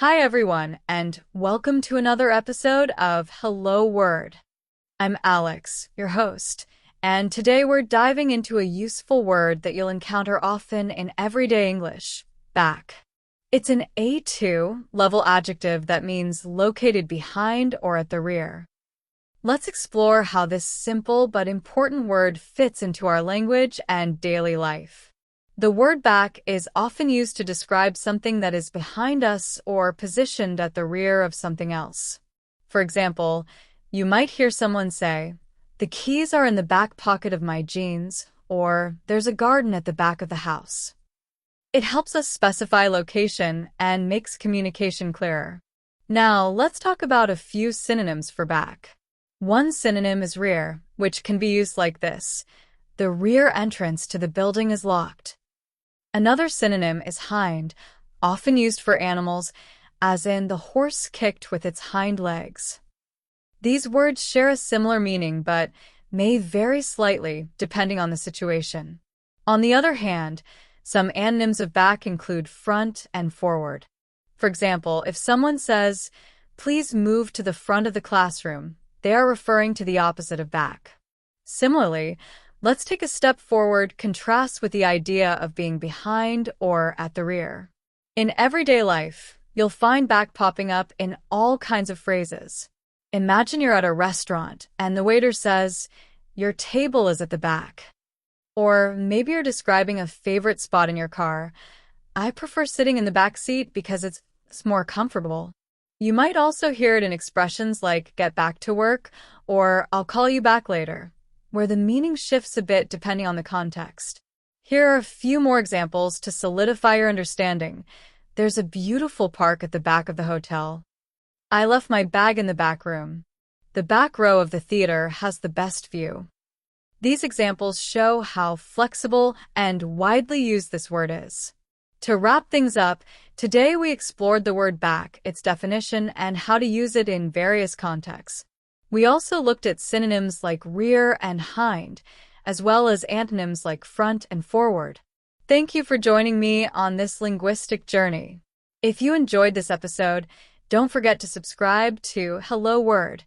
Hi everyone, and welcome to another episode of Hello Word. I'm Alex, your host, and today we're diving into a useful word that you'll encounter often in everyday English, back. It's an A2 level adjective that means located behind or at the rear. Let's explore how this simple but important word fits into our language and daily life. The word back is often used to describe something that is behind us or positioned at the rear of something else. For example, you might hear someone say, "The keys are in the back pocket of my jeans," or "There's a garden at the back of the house." It helps us specify location and makes communication clearer. Now, let's talk about a few synonyms for back. One synonym is rear, which can be used like this: "The rear entrance to the building is locked." Another synonym is hind, often used for animals, as in "the horse kicked with its hind legs." These words share a similar meaning but may vary slightly depending on the situation. On the other hand, some antonyms of back include front and forward. For example, if someone says, "Please move to the front of the classroom," they are referring to the opposite of back. Similarly, let's take a step forward, contrast with the idea of being behind or at the rear. In everyday life, you'll find back popping up in all kinds of phrases. Imagine you're at a restaurant and the waiter says, "Your table is at the back." Or maybe you're describing a favorite spot in your car. "I prefer sitting in the back seat because it's more comfortable." You might also hear it in expressions like "get back to work" or "I'll call you back later," where the meaning shifts a bit depending on the context. Here are a few more examples to solidify your understanding. "There's a beautiful park at the back of the hotel." "I left my bag in the back room." "The back row of the theater has the best view." These examples show how flexible and widely used this word is. To wrap things up, today we explored the word back, its definition, and how to use it in various contexts. We also looked at synonyms like rear and hind, as well as antonyms like front and forward. Thank you for joining me on this linguistic journey. If you enjoyed this episode, don't forget to subscribe to Hello Word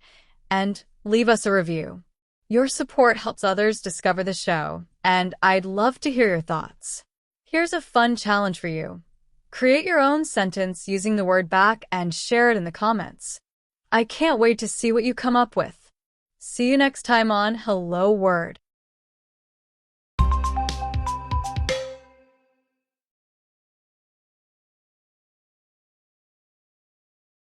and leave us a review. Your support helps others discover the show, and I'd love to hear your thoughts. Here's a fun challenge for you. Create your own sentence using the word back and share it in the comments. I can't wait to see what you come up with. See you next time on Hello Word.